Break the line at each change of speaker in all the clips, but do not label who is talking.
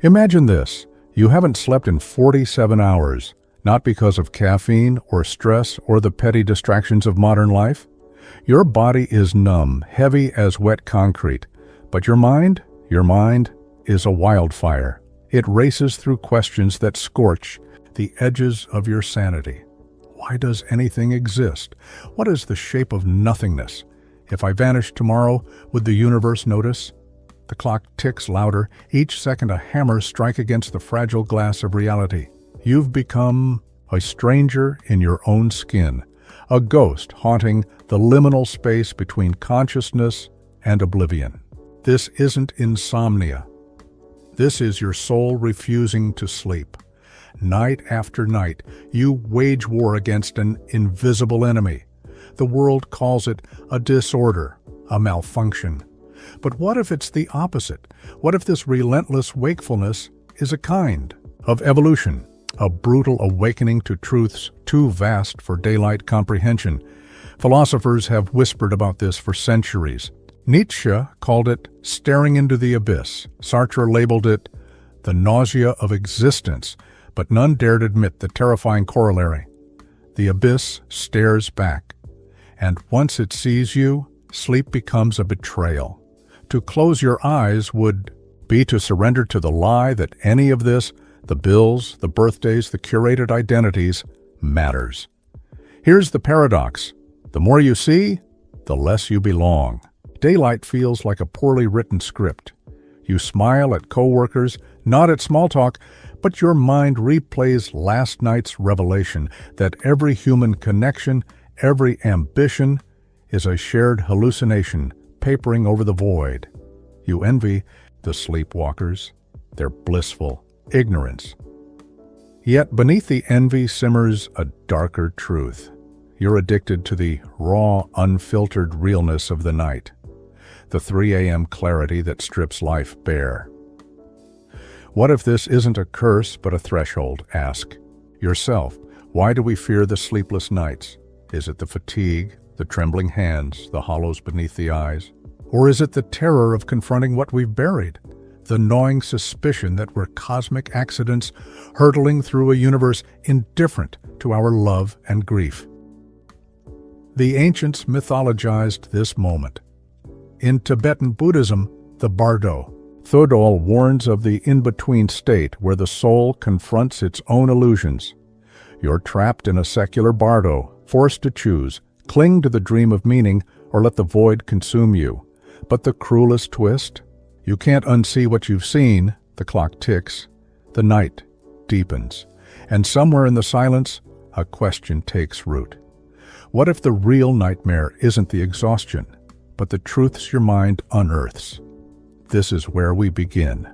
Imagine this. You haven't slept in 47 hours, not because of caffeine or stress or the petty distractions of modern life. Your body is numb, heavy as wet concrete, but your mind is a wildfire. It races through questions that scorch the edges of your sanity. Why does anything exist? What is the shape of nothingness? If I vanish tomorrow, would the universe notice? The clock ticks louder, each second a hammer strikes against the fragile glass of reality. You've become a stranger in your own skin, a ghost haunting the liminal space between consciousness and oblivion. This isn't insomnia. This is your soul refusing to sleep. Night after night, you wage war against an invisible enemy. The world calls it a disorder, a malfunction. But what if it's the opposite? What if this relentless wakefulness is a kind of evolution, a brutal awakening to truths too vast for daylight comprehension? Philosophers have whispered about this for centuries. Nietzsche called it staring into the abyss. Sartre labeled it the nausea of existence, but none dared admit the terrifying corollary. The abyss stares back, and once it sees you, sleep becomes a betrayal. To close your eyes would be to surrender to the lie that any of this, the bills, the birthdays, the curated identities, matters. Here's the paradox. The more you see, the less you belong. Daylight feels like a poorly written script. You smile at coworkers, nod at small talk, but your mind replays last night's revelation that every human connection, every ambition, is a shared hallucination papering over the void. You envy the sleepwalkers, their blissful ignorance. Yet beneath the envy simmers a darker truth. You're addicted to the raw, unfiltered realness of the night, the 3 a.m. clarity that strips life bare. What if this isn't a curse but a threshold? Ask yourself, why do we fear the sleepless nights? Is it the fatigue, the trembling hands, the hollows beneath the eyes? Or is it the terror of confronting what we've buried? The gnawing suspicion that we're cosmic accidents hurtling through a universe indifferent to our love and grief? The ancients mythologized this moment. In Tibetan Buddhism, the bardo, Thodol warns of the in-between state where the soul confronts its own illusions. You're trapped in a secular bardo, forced to choose, cling to the dream of meaning, or let the void consume you. But the cruelest twist? You can't unsee what you've seen. The clock ticks. The night deepens. And somewhere in the silence, a question takes root. What if the real nightmare isn't the exhaustion, but the truths your mind unearths? This is where we begin.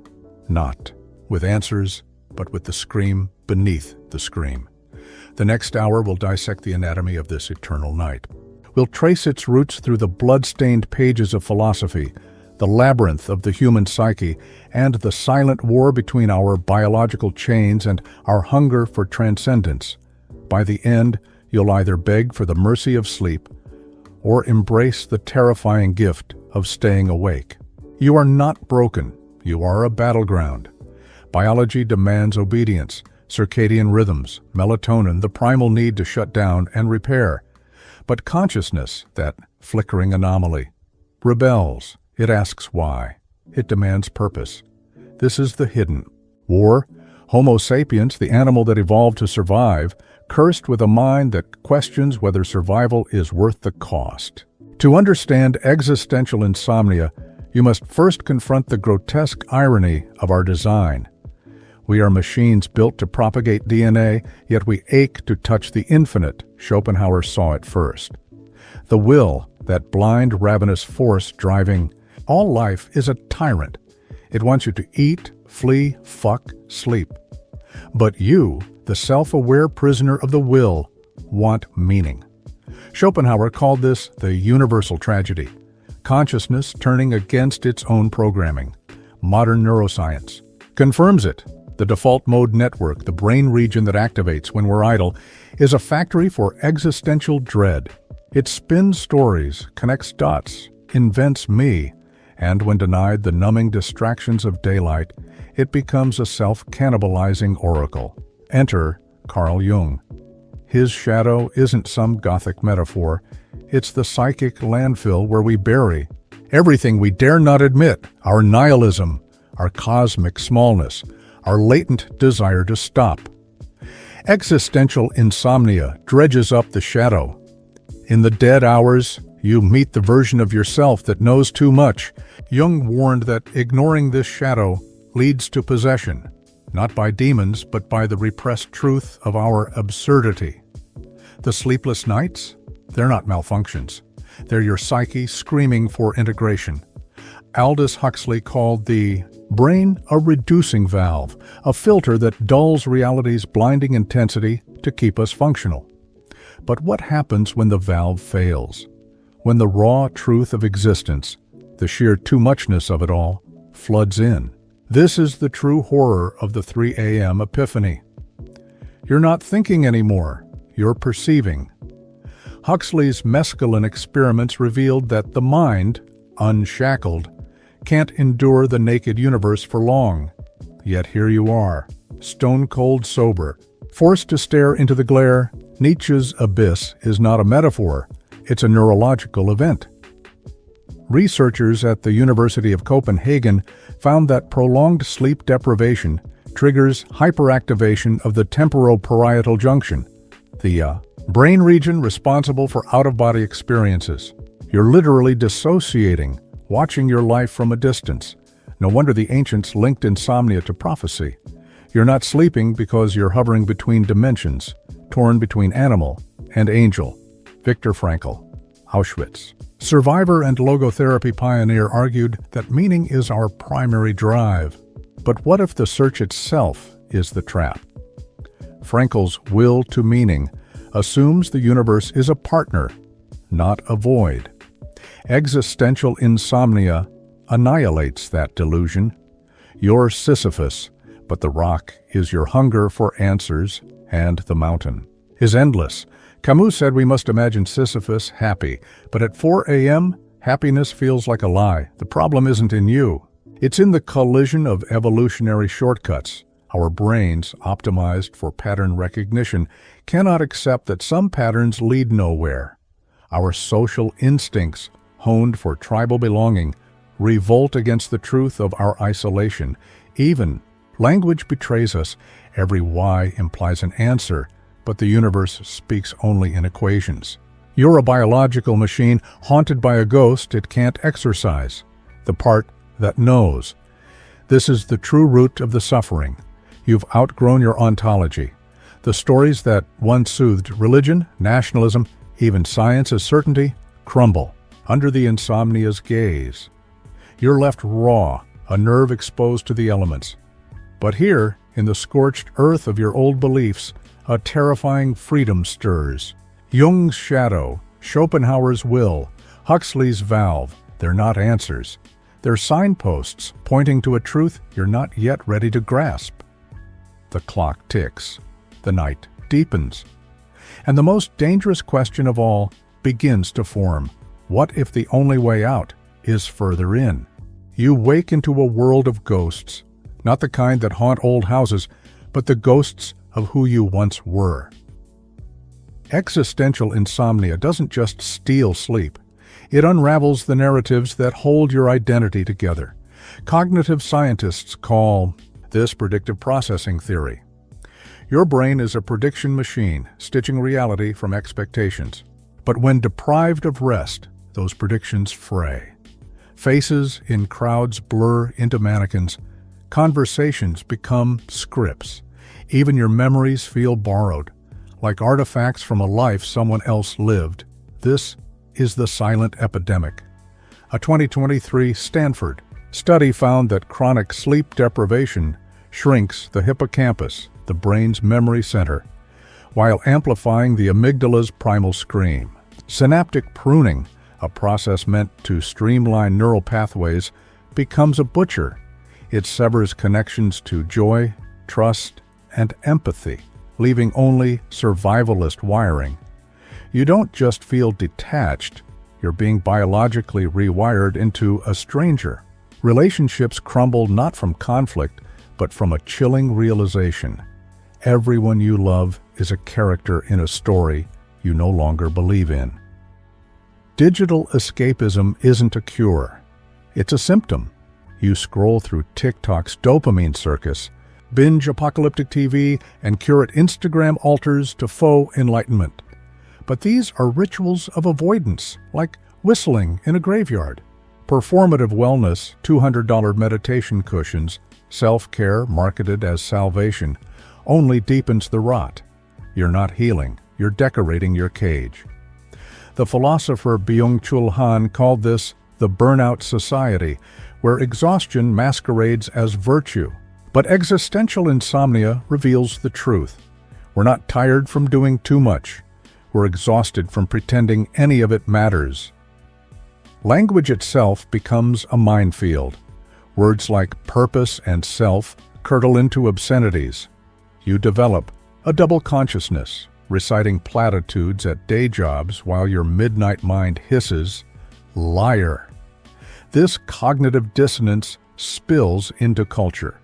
Not with answers, but with the scream beneath the scream. The next hour will dissect the anatomy of this eternal night. We'll trace its roots through the blood-stained pages of philosophy, the labyrinth of the human psyche, and the silent war between our biological chains and our hunger for transcendence. By the end, you'll either beg for the mercy of sleep or embrace the terrifying gift of staying awake. You are not broken. You are a battleground. Biology demands obedience, circadian rhythms, melatonin, the primal need to shut down and repair. But consciousness, that flickering anomaly, rebels. It asks why. It demands purpose. This is the hidden war. Homo sapiens, the animal that evolved to survive, cursed with a mind that questions whether survival is worth the cost. To understand existential insomnia, you must first confront the grotesque irony of our design. We are machines built to propagate DNA, yet we ache to touch the infinite. Schopenhauer saw it first. The will, that blind, ravenous force driving all life, is a tyrant. It wants you to eat, flee, fuck, sleep. But you, the self-aware prisoner of the will, want meaning. Schopenhauer called this the universal tragedy. Consciousness turning against its own programming. Modern neuroscience confirms it. The default mode network, the brain region that activates when we're idle, is a factory for existential dread. It spins stories, connects dots, invents me, And when denied the numbing distractions of daylight, it becomes a self-cannibalizing oracle. Enter Carl Jung. His shadow isn't some Gothic metaphor. It's the psychic landfill where we bury everything we dare not admit, our nihilism, our cosmic smallness, our latent desire to stop. Existential insomnia dredges up the shadow. In the dead hours, you meet the version of yourself that knows too much. Jung warned that ignoring this shadow leads to possession, not by demons, but by the repressed truth of our absurdity. The sleepless nights? They're not malfunctions. They're your psyche screaming for integration. Aldous Huxley called the brain a reducing valve, a filter that dulls reality's blinding intensity to keep us functional. But what happens when the valve fails? When the raw truth of existence, the sheer too-muchness of it all, floods in? This is the true horror of the 3 a.m. epiphany. You're not thinking anymore, you're perceiving. Huxley's mescaline experiments revealed that the mind, unshackled, can't endure the naked universe for long. Yet here you are, stone-cold sober, forced to stare into the glare. Nietzsche's abyss is not a metaphor, it's a neurological event. Researchers at the University of Copenhagen found that prolonged sleep deprivation triggers hyperactivation of the temporoparietal junction, the brain region responsible for out-of-body experiences. You're literally dissociating, watching your life from a distance. No wonder the ancients linked insomnia to prophecy. You're not sleeping because you're hovering between dimensions, torn between animal and angel. Viktor Frankl, Auschwitz. Survivor and logotherapy pioneer argued that meaning is our primary drive. But what if the search itself is the trap? Frankl's will to meaning assumes the universe is a partner, not a void. Existential insomnia annihilates that delusion. You're Sisyphus, but the rock is your hunger for answers, and the mountain is endless. Camus said we must imagine Sisyphus happy, but at 4 a.m., happiness feels like a lie. The problem isn't in you. It's in the collision of evolutionary shortcuts. Our brains, optimized for pattern recognition, cannot accept that some patterns lead nowhere. Our social instincts, honed for tribal belonging, revolt against the truth of our isolation. Even language betrays us. Every why implies an answer, but the universe speaks only in equations. You're a biological machine haunted by a ghost it can't exorcise, the part that knows. This is the true root of the suffering. You've outgrown your ontology. The stories that once soothed religion, nationalism, even science as certainty, crumble under the insomnia's gaze. You're left raw, a nerve exposed to the elements. But here, in the scorched earth of your old beliefs, a terrifying freedom stirs. Jung's shadow, Schopenhauer's will, Huxley's valve, they're not answers. They're signposts pointing to a truth you're not yet ready to grasp. The clock ticks. The night deepens. And the most dangerous question of all begins to form. What if the only way out is further in? You wake into a world of ghosts, not the kind that haunt old houses, but the ghosts of who you once were. Existential insomnia doesn't just steal sleep. It unravels the narratives that hold your identity together. Cognitive scientists call this predictive processing theory. Your brain is a prediction machine, stitching reality from expectations. But when deprived of rest, those predictions fray. Faces in crowds blur into mannequins. Conversations become scripts. Even your memories feel borrowed, like artifacts from a life someone else lived. This is the silent epidemic. A 2023 Stanford study found that chronic sleep deprivation shrinks the hippocampus, the brain's memory center, while amplifying the amygdala's primal scream. Synaptic pruning, a process meant to streamline neural pathways, becomes a butcher. It severs connections to joy, trust, and empathy, leaving only survivalist wiring. You don't just feel detached, You're being biologically rewired into a stranger. Relationships crumble not from conflict, but from a chilling realization. Everyone you love is a character in a story you no longer believe in. Digital escapism isn't a cure. It's a symptom. You scroll through TikTok's dopamine circus, binge apocalyptic TV, and curate Instagram altars to faux enlightenment. But these are rituals of avoidance, like whistling in a graveyard. Performative wellness, $200 meditation cushions, self-care marketed as salvation, only deepens the rot. You're not healing, you're decorating your cage. The philosopher Byung-Chul Han called this the burnout society, where exhaustion masquerades as virtue. But existential insomnia reveals the truth. We're not tired from doing too much. We're exhausted from pretending any of it matters. Language itself becomes a minefield. Words like purpose and self curdle into obscenities. You develop a double consciousness, reciting platitudes at day jobs while your midnight mind hisses, "Liar." This cognitive dissonance spills into culture.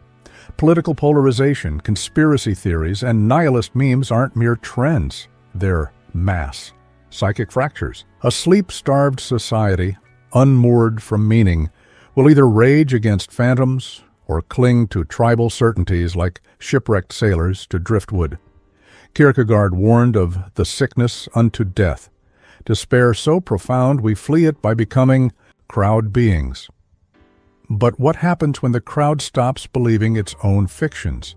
Political polarization, conspiracy theories, and nihilist memes aren't mere trends. They're mass psychic fractures. A sleep-starved society, unmoored from meaning, will either rage against phantoms or cling to tribal certainties like shipwrecked sailors to driftwood. Kierkegaard warned of the sickness unto death, despair so profound we flee it by becoming crowd beings. But what happens when the crowd stops believing its own fictions?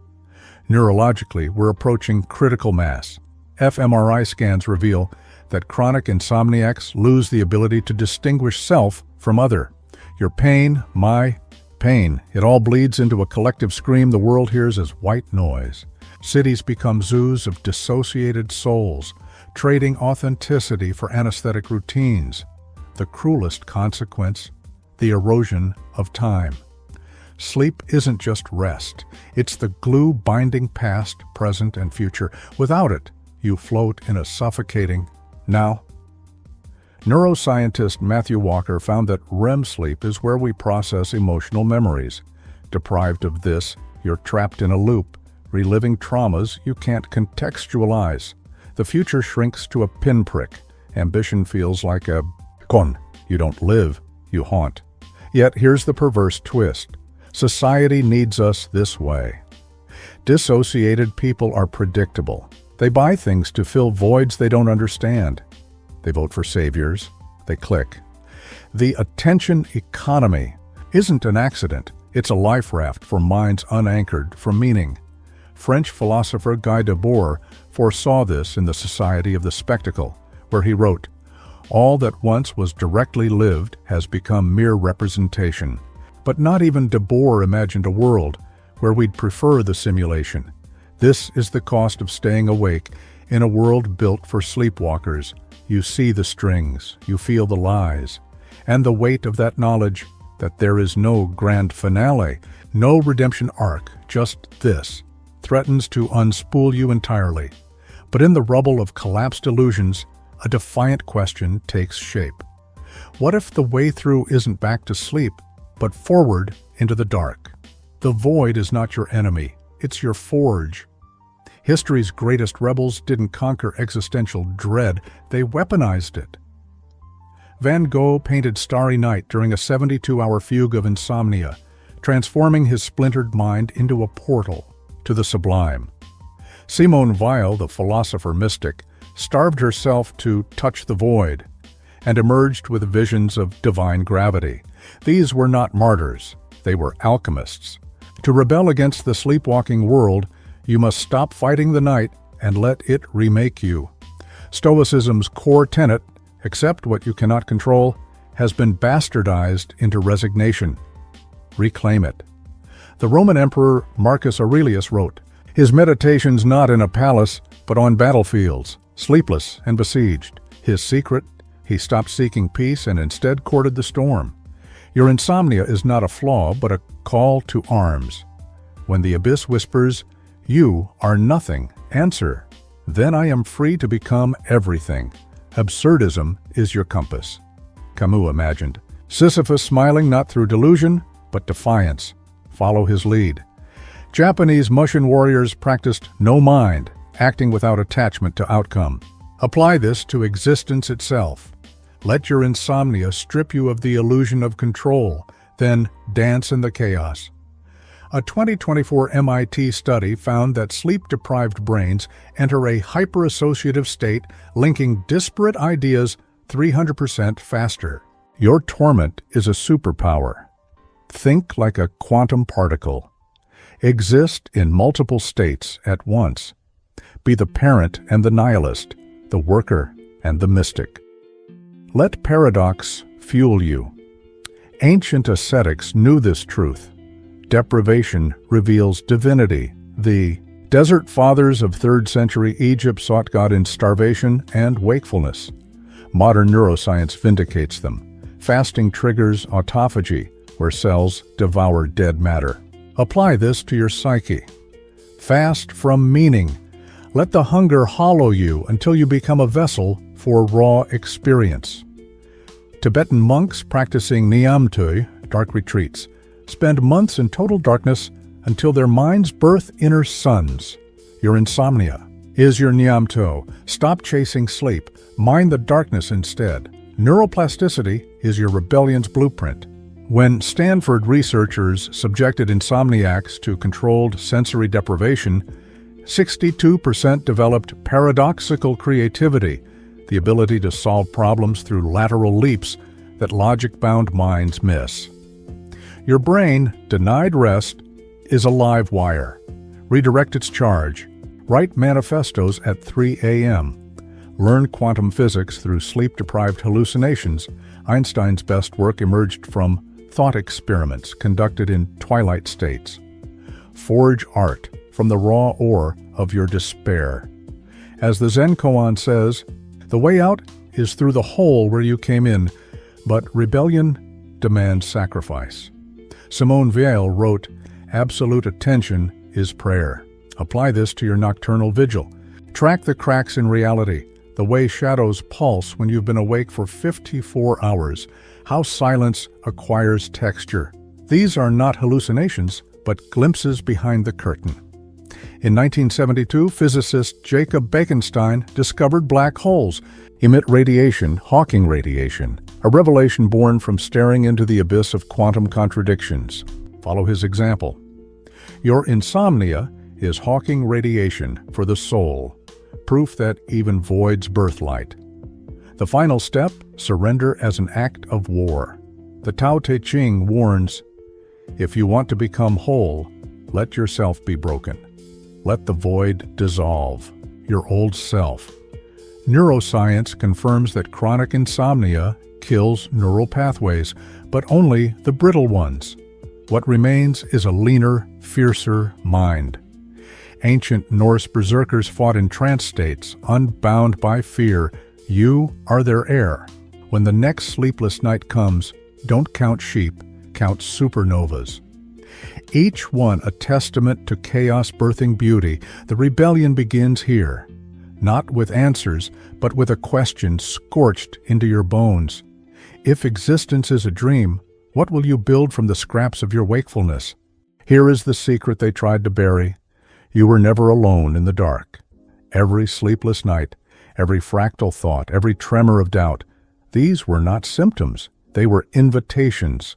Neurologically, we're approaching critical mass. fMRI scans reveal that chronic insomniacs lose the ability to distinguish self from other. Your pain, my pain, it all bleeds into a collective scream the world hears as white noise. Cities become zoos of dissociated souls, trading authenticity for anesthetic routines. The cruelest consequence, the erosion of time. Sleep isn't just rest. It's the glue binding past, present, and future. Without it, you float in a suffocating now. Neuroscientist Matthew Walker found that REM sleep is where we process emotional memories. Deprived of this, you're trapped in a loop, reliving traumas you can't contextualize. The future shrinks to a pinprick. Ambition feels like a con. You don't live, you haunt. Yet here's the perverse twist. Society needs us this way. Dissociated people are predictable. They buy things to fill voids they don't understand. They vote for saviors. They click. The attention economy isn't an accident. It's a life raft for minds unanchored from meaning. French philosopher Guy Debord foresaw this in the Society of the Spectacle, where he wrote, "All that once was directly lived has become mere representation." But not even Debord imagined a world where we'd prefer the simulation. This is the cost of staying awake in a world built for sleepwalkers. You see the strings, you feel the lies, and the weight of that knowledge that there is no grand finale, no redemption arc, just this, threatens to unspool you entirely. But in the rubble of collapsed illusions, a defiant question takes shape. What if the way through isn't back to sleep, but forward into the dark? The void is not your enemy, it's your forge. History's greatest rebels didn't conquer existential dread, they weaponized it. Van Gogh painted Starry Night during a 72-hour fugue of insomnia, transforming his splintered mind into a portal to the sublime. Simone Weil, the philosopher-mystic, starved herself to touch the void and emerged with visions of divine gravity. These were not martyrs, they were alchemists. To rebel against the sleepwalking world, you must stop fighting the night and let it remake you. Stoicism's core tenet, accept what you cannot control, has been bastardized into resignation. Reclaim it. The Roman Emperor Marcus Aurelius wrote, "His meditations not in a palace, but on battlefields, sleepless and besieged. His secret, he stopped seeking peace and instead courted the storm." Your insomnia is not a flaw, but a call to arms. When the abyss whispers, "You are nothing," answer, "Then I am free to become everything." Absurdism is your compass. Camus imagined. Sisyphus smiling not through delusion, but defiance. Follow his lead. Japanese Mushin warriors practiced no mind, acting without attachment to outcome. Apply this to existence itself. Let your insomnia strip you of the illusion of control, then dance in the chaos. A 2024 MIT study found that sleep-deprived brains enter a hyperassociative state, linking disparate ideas 300% faster. Your torment is a superpower. Think like a quantum particle. Exist in multiple states at once. Be the parent and the nihilist, the worker and the mystic. Let paradox fuel you. Ancient ascetics knew this truth. Deprivation reveals divinity. The desert fathers of 3rd century Egypt sought God in starvation and wakefulness. Modern neuroscience vindicates them. Fasting triggers autophagy, where cells devour dead matter. Apply this to your psyche. Fast from meaning. Let the hunger hollow you until you become a vessel for raw experience. Tibetan monks practicing Nyamtui, dark retreats, spend months in total darkness until their minds birth inner suns. Your insomnia is your Nyamto. Stop chasing sleep. Mind the darkness instead. Neuroplasticity is your rebellion's blueprint. When Stanford researchers subjected insomniacs to controlled sensory deprivation, 62% developed paradoxical creativity, the ability to solve problems through lateral leaps that logic-bound minds miss. Your brain, denied rest, is a live wire. Redirect its charge. Write manifestos at 3 a.m. Learn quantum physics through sleep-deprived hallucinations. Einstein's best work emerged from thought experiments conducted in twilight states. Forge art from the raw ore of your despair. As the Zen koan says, the way out is through the hole where you came in, but rebellion demands sacrifice. Simone Weil wrote, "Absolute attention is prayer." Apply this to your nocturnal vigil. Track the cracks in reality, the way shadows pulse when you've been awake for 54 hours, how silence acquires texture. These are not hallucinations, but glimpses behind the curtain. In 1972, physicist Jacob Bekenstein discovered black holes emit radiation, Hawking radiation, a revelation born from staring into the abyss of quantum contradictions. Follow his example. Your insomnia is Hawking radiation for the soul, proof that even voids birthlight. The final step, surrender as an act of war. The Tao Te Ching warns, if you want to become whole, let yourself be broken. Let the void dissolve, your old self. Neuroscience confirms that chronic insomnia kills neural pathways, but only the brittle ones. What remains is a leaner, fiercer mind. Ancient Norse berserkers fought in trance states, unbound by fear. You are their heir. When the next sleepless night comes, don't count sheep, count supernovas. Each one a testament to chaos birthing beauty. The rebellion begins here, not with answers, but with a question scorched into your bones. If existence is a dream, what will you build from the scraps of your wakefulness? Here is the secret they tried to bury. You were never alone in the dark. Every sleepless night, every fractal thought, every tremor of doubt, these were not symptoms, they were invitations.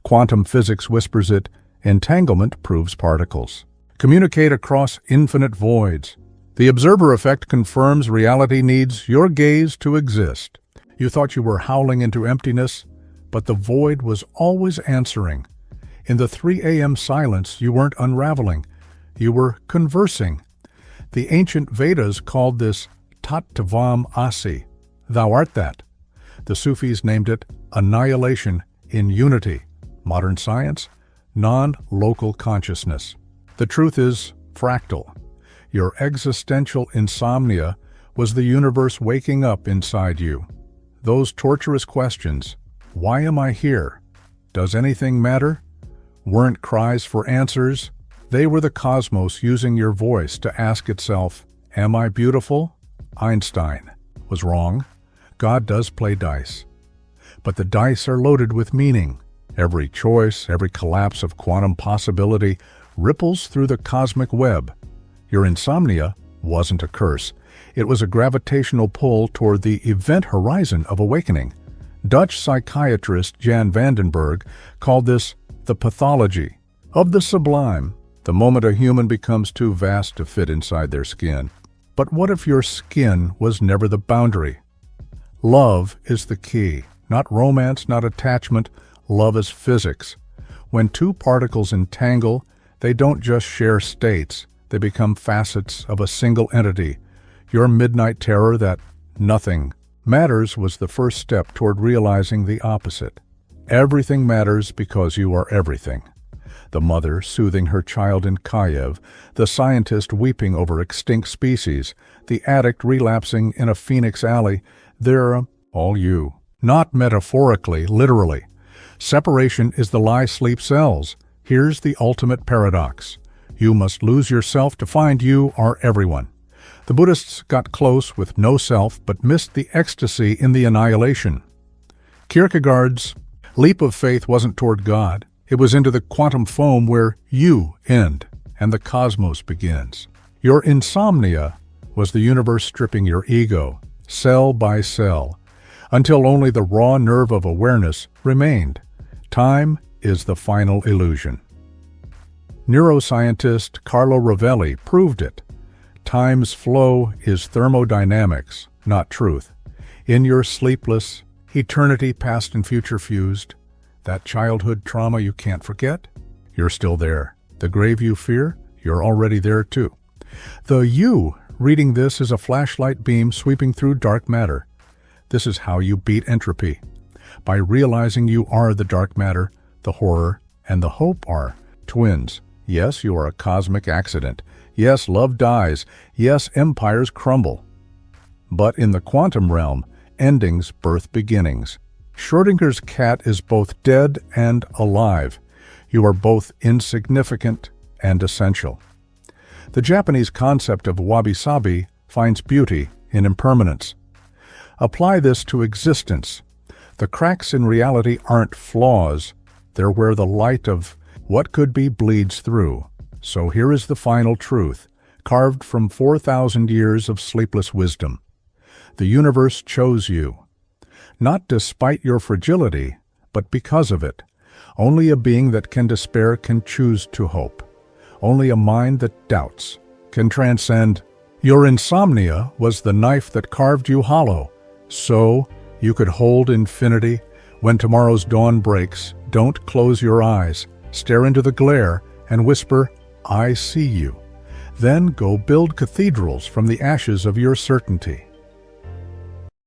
Quantum physics whispers it, entanglement proves particles. Communicate across infinite voids. The observer effect confirms reality needs your gaze to exist. You thought you were howling into emptiness, but the void was always answering. In the 3 a.m. silence, you weren't unraveling. You were conversing. The ancient Vedas called this Tattvam Asi. Thou art that. The Sufis named it annihilation in unity. Modern science, non-local consciousness. The truth is fractal. Your existential insomnia was the universe waking up inside you. Those torturous questions, why am I here? Does anything matter? Weren't cries for answers. They were the cosmos using your voice to ask itself, am I beautiful? Einstein was wrong. God does play dice. but the dice are loaded with meaning. Every choice, every collapse of quantum possibility ripples through the cosmic web. Your insomnia wasn't a curse. It was a gravitational pull toward the event horizon of awakening. Dutch psychiatrist Jan Vandenberg called this the pathology of the sublime, the moment a human becomes too vast to fit inside their skin. But what if your skin was never the boundary? Love is the key. Not romance, not attachment. Love is physics. When two particles entangle, they don't just share states. They become facets of a single entity. Your midnight terror that nothing matters was the first step toward realizing the opposite. Everything matters because you are everything. The mother soothing her child in Kiev, the scientist weeping over extinct species, the addict relapsing in a Phoenix alley, they're all you. Not metaphorically, literally. Separation is the lie sleep sells. Here's the ultimate paradox. You must lose yourself to find you are everyone. The Buddhists got close with no self but missed the ecstasy in the annihilation. Kierkegaard's leap of faith wasn't toward God. It was into the quantum foam where you end and the cosmos begins. Your insomnia was the universe stripping your ego, cell by cell, until only the raw nerve of awareness remained. Time is the final illusion. Neuroscientist Carlo Rovelli proved it. Time's flow is thermodynamics, not truth. In your sleepless, eternity past and future fused, that childhood trauma you can't forget, you're still there. The grave you fear, you're already there too. The you reading this is a flashlight beam sweeping through dark matter. This is how you beat entropy. By realizing you are the dark matter, the horror and the hope are twins. Yes, you are a cosmic accident. Yes, love dies. Yes, empires crumble. But in the quantum realm, endings birth beginnings. Schrödinger's cat is both dead and alive. You are both insignificant and essential. The Japanese concept of wabi-sabi finds beauty in impermanence. Apply this to existence. The cracks in reality aren't flaws. They're where the light of what could be bleeds through. So here is the final truth, carved from 4,000 years of sleepless wisdom. The universe chose you. Not despite your fragility, but because of it. Only a being that can despair can choose to hope. Only a mind that doubts can transcend. Your insomnia was the knife that carved you hollow. So you could hold infinity. When tomorrow's dawn breaks, don't close your eyes. Stare into the glare and whisper, I see you. Then go build cathedrals from the ashes of your certainty.